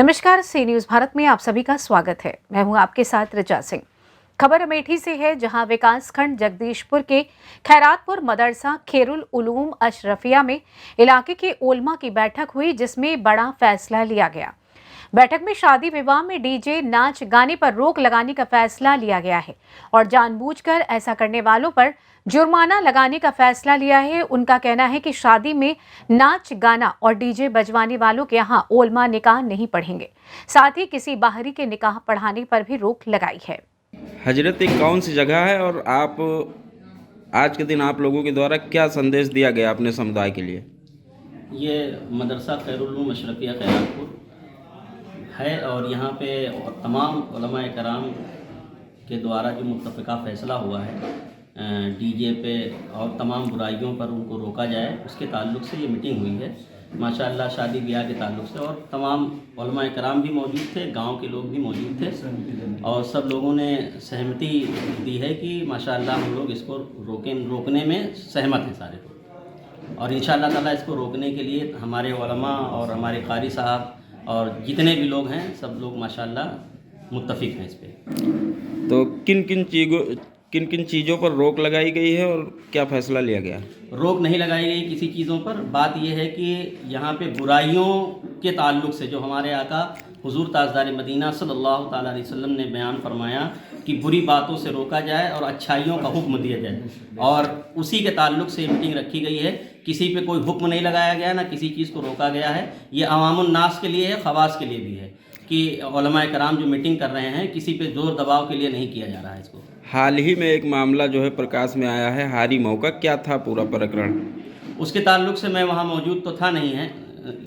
नमस्कार, सी न्यूज़ भारत में आप सभी का स्वागत है। मैं हूं आपके साथ ऋचा सिंह। खबर अमेठी से है, जहां विकासखंड जगदीशपुर के खैरातपुर मदरसा खेरुल उलूम अशरफिया में इलाके के ओलमा की बैठक हुई, जिसमें बड़ा फैसला लिया गया। बैठक में शादी विवाह में डीजे नाच गाने पर रोक लगाने का फैसला लिया गया है और जानबूझकर ऐसा करने वालों पर जुर्माना लगाने का फैसला लिया है। उनका कहना है कि शादी में नाच गाना और डीजे बजवाने वालों के यहाँ ओलमा निकाह नहीं पढ़ेंगे, साथ ही किसी बाहरी के निकाह पढ़ाने पर भी रोक लगाई है। हजरत एक कौन सी जगह है और आप आज के दिन आप लोगों के द्वारा क्या संदेश दिया गया अपने समुदाय के लिए? ये मदरसा खैरुल उलूम अशरफिया खैरातपुर है और यहाँ पे तमाम उलमा कराम के द्वारा जो मुत्तफ़िक़ा फ़ैसला हुआ है डीजे पे और तमाम बुराइयों पर उनको रोका जाए, उसके ताल्लुक़ से ये मीटिंग हुई है माशाअल्लाह। शादी ब्याह के ताल्लुक़ से और तमाम उलमा कराम भी मौजूद थे, गांव के लोग भी मौजूद थे और सब लोगों ने सहमति दी है कि माशाअल्लाह हम लोग इसको रोकने में सहमत हैं सारे लोग। और इंशाअल्लाह ताला इसको रोकने के लिए हमारे उलमा और हमारे कारी साहब और जितने भी लोग हैं सब लोग माशाअल्लाह मुत्तफ़िक़ हैं इस पे। तो किन किन चीज़ों पर रोक लगाई गई है और क्या फ़ैसला लिया गया? रोक नहीं लगाई गई किसी चीज़ों पर। बात यह है कि यहाँ पे बुराइयों के ताल्लुक़ से जो हमारे आका हुज़ूर ताजदार मदीना सल्लल्लाहु ताला अलैहि वसल्लम ने बयान फरमाया कि बुरी बातों से रोका जाए और अच्छाइयों का हुक्म दिया जाए, और उसी के ताल्लुक़ से मीटिंग रखी गई है। किसी पे कोई हुक्म नहीं लगाया गया, ना किसी चीज़ को रोका गया है। ये अवामुन नास के लिए है, ख़वास के लिए भी है कि उलमा कराम जो मीटिंग कर रहे हैं किसी पे ज़ोर दबाव के लिए नहीं किया जा रहा है इसको। हाल ही में एक मामला जो है प्रकाश में आया है हारी मौका, क्या था पूरा प्रकरण? उसके ताल्लुक़ से मैं वहाँ मौजूद तो था नहीं है,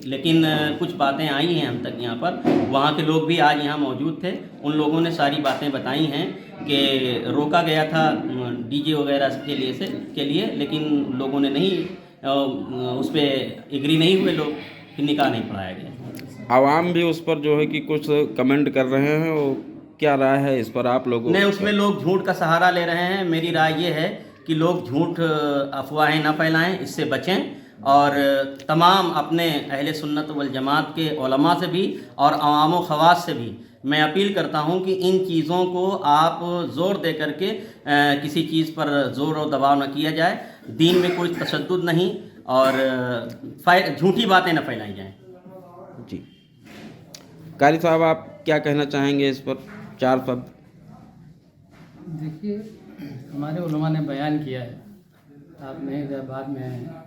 लेकिन कुछ बातें आई हैं हम तक यहाँ पर। वहाँ के लोग भी आज यहाँ मौजूद थे, उन लोगों ने सारी बातें बताई हैं कि रोका गया था डीजे वगैरह के लिए, लेकिन लोगों ने नहीं उस पर एग्री नहीं हुए लोग, फिर निकाह नहीं पढ़ाया गया। आवाम भी उस पर जो है कि कुछ कमेंट कर रहे हैं, वो क्या राय है इस पर आप लोगों? नहीं, उसमें लोग झूठ का सहारा ले रहे हैं। मेरी राय ये है कि लोग झूठ अफवाहें ना फैलाएं, इससे बचें और तमाम अपने अहले सुन्नत वल जमात के उलमा से भी और अवाम व ख़वास से भी मैं अपील करता हूं कि इन चीज़ों को आप ज़ोर दे करके किसी चीज़ पर ज़ोर और दबाव न किया जाए। दीन में कोई तशद्दुद नहीं और झूठी बातें न फैलाई जाएं। जी, कारी साहब आप क्या कहना चाहेंगे इस पर? चार शब्द। देखिए, हमारे उलमा ने बयान किया है, आप नहीं गए बाद में आए हैं।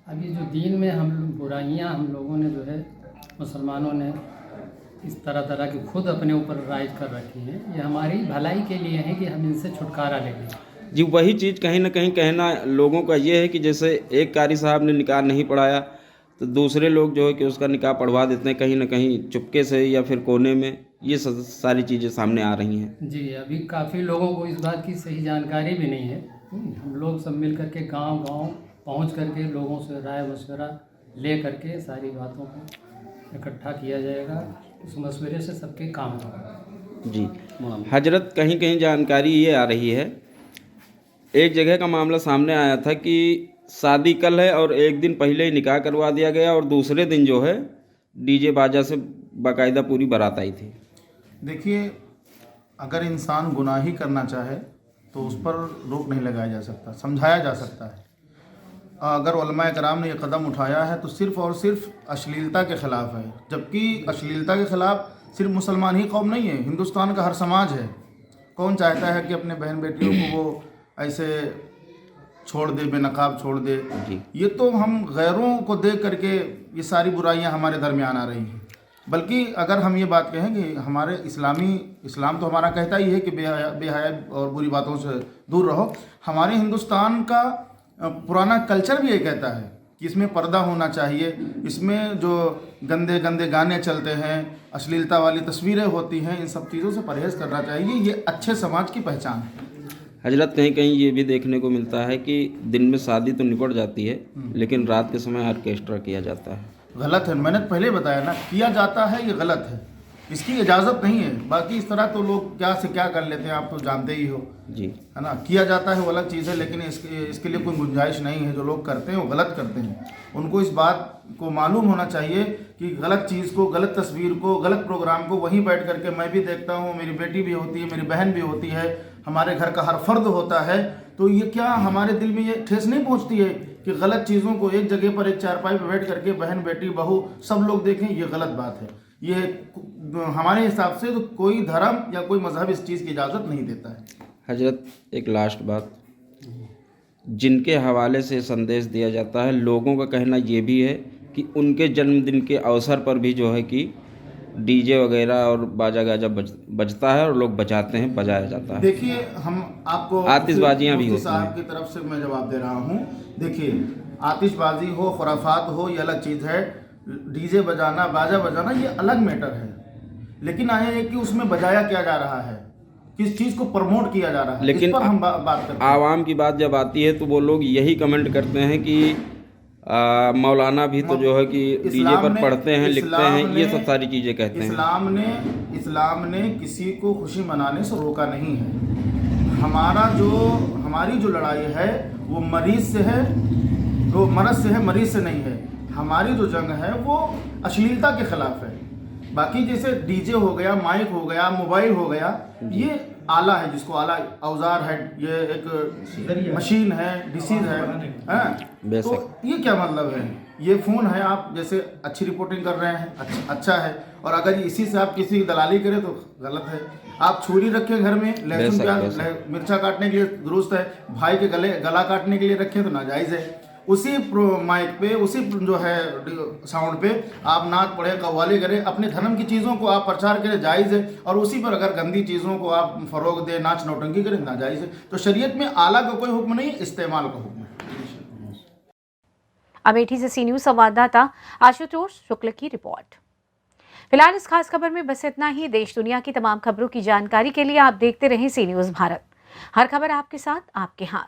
अभी जो दीन में हम बुराइयां हम लोगों ने जो है मुसलमानों ने इस तरह की खुद अपने ऊपर राइज कर रखी हैं, ये हमारी भलाई के लिए है कि हम इनसे छुटकारा लेंगे। जी, वही चीज़ कहीं ना कहीं कहना लोगों का ये है कि जैसे एक कारी साहब ने निकाह नहीं पढ़ाया तो दूसरे लोग जो है कि उसका निकाह पढ़वा देते हैं, कहीं ना कहीं चुपके से या फिर कोने में। ये सारी चीज़ें सामने आ रही हैं। जी, अभी काफ़ी लोगों को इस बात की सही जानकारी भी नहीं है। हम लोग सब मिल करके गांव पहुंच करके लोगों से राय मशवरा ले करके सारी बातों को इकट्ठा किया जाएगा। उस मशवरे से सबके काम होगा। जी हजरत, कहीं कहीं जानकारी ये आ रही है, एक जगह का मामला सामने आया था कि शादी कल है और एक दिन पहले ही निकाह करवा दिया गया और दूसरे दिन जो है डीजे बाजा से बाकायदा पूरी बारात आई थी। देखिए, अगर इंसान गुनाह ही करना चाहे तो उस पर रोक नहीं लगाया जा सकता, समझाया जा सकता है। अगर उलमा कराम ने यह कदम उठाया है तो सिर्फ़ और सिर्फ अश्लीलता के ख़िलाफ़ है, जबकि अश्लीलता के ख़िलाफ़ सिर्फ मुसलमान ही कौम नहीं है, हिंदुस्तान का हर समाज है। कौन चाहता है कि अपने बहन बेटियों को वो ऐसे छोड़ दे, बेनकाब छोड़ दे? ये तो हम गैरों को देख करके ये सारी बुराइयां हमारे दरमियान आ रही हैं। बल्कि अगर हम ये बात कहें कि हमारे इस्लाम तो हमारा कहता ही है कि बेहया और बुरी बातों से दूर रहो। हमारे हिंदुस्तान का पुराना कल्चर भी ये कहता है कि इसमें पर्दा होना चाहिए, इसमें जो गंदे गंदे गाने चलते हैं, अश्लीलता वाली तस्वीरें होती हैं, इन सब चीज़ों से परहेज़ करना चाहिए। ये अच्छे समाज की पहचान है। हजरत, कहीं कहीं ये भी देखने को मिलता है कि दिन में शादी तो निपट जाती है लेकिन रात के समय ऑर्केस्ट्रा किया जाता है। गलत है, मैंने पहले बताया ना, किया जाता है, ये गलत है। इसकी इजाज़त नहीं है। बाकी इस तरह तो लोग क्या से क्या कर लेते हैं, आप तो जानते ही हो, जी। है ना। किया जाता है वो अलग चीज़ है, लेकिन इसके लिए कोई गुंजाइश नहीं है। जो लोग करते हैं वो गलत करते हैं। उनको इस बात को मालूम होना चाहिए कि गलत चीज़ को, गलत तस्वीर को, गलत प्रोग्राम को वहीं बैठ करके मैं भी देखता हूँ, मेरी बेटी भी होती है, मेरी बहन भी होती है, हमारे घर का हर फर्द होता है। तो ये क्या हमारे दिल में ये ठेस नहीं पहुँचती है कि गलत चीज़ों को एक जगह पर, एक चारपाई पर बैठ करके बहन, बेटी, बहू सब लोग देखें? ये गलत बात है। ये हमारे हिसाब से तो कोई धर्म या कोई मजहब इस चीज़ की इजाज़त नहीं देता है। हजरत, एक लास्ट बात, जिनके हवाले से संदेश दिया जाता है, लोगों का कहना ये भी है कि उनके जन्मदिन के अवसर पर भी जो है कि डीजे वगैरह और बाजा गाजा बजता है और लोग बजाते हैं, बजाया जाता है। देखिए, हम आपको आतिशबाजियाँ भी होती साहब हैं। की तरफ से मैं जवाब दे रहा हूँ। देखिए, आतिशबाजी हो, खुराफात हो, ये अलग चीज़ है। डीजे बजाना, बाजा बजाना, ये अलग मैटर है। लेकिन आया है कि उसमें बजाया क्या जा रहा है, किस चीज़ को प्रमोट किया जा रहा है, लेकिन इस पर हम बात करते हैं। आवाम की बात जब आती है तो वो लोग यही कमेंट करते हैं कि मौलाना भी तो जो है कि डीजे पर पढ़ते हैं, लिखते हैं, ये सब सारी चीज़ें कहते हैं। इस्लाम ने किसी को खुशी मनाने से रोका नहीं है। हमारी जो लड़ाई है वो मरीज से है, वो मरज से है, मरीज से नहीं है। हमारी जो जंग है वो अश्लीलता के खिलाफ है। बाकी जैसे डीजे हो गया, माइक हो गया, मोबाइल हो गया, ये आला है, जिसको आला औजार है, ये एक मशीन है, डिसीज है, हैं? तो ये क्या मतलब है? ये फ़ोन है, आप जैसे अच्छी रिपोर्टिंग कर रहे हैं, अच्छा है, और अगर इसी से आप किसी की दलाली करें तो गलत है। आप छुरी रखें घर में, लहसुन प्याज मिर्चा काटने के लिए दुरुस्त है, भाई के गला काटने के लिए रखें तो नाजायज़ है। उसी माइक पे, उसी जो है साउंड पे आप नात पढ़े, कव्वाली करें, अपने धर्म की चीज़ों को आप प्रचार करें, जायज़ है। और उसी पर अगर गंदी चीज़ों को आप फ़रोग दें, नाच नौटंकी करें, नाजायज़ है। तो शरीयत में आला का कोई हुक्म नहीं, इस्तेमाल का हुक्म है। अमेठी से सी न्यूज़ संवाददाता आशुतोष शुक्ल की रिपोर्ट। फिलहाल इस खास खबर में बस इतना ही। देश दुनिया की तमाम खबरों की जानकारी के लिए आप देखते रहें सी न्यूज़ भारत। हर खबर आपके साथ, आपके हाथ।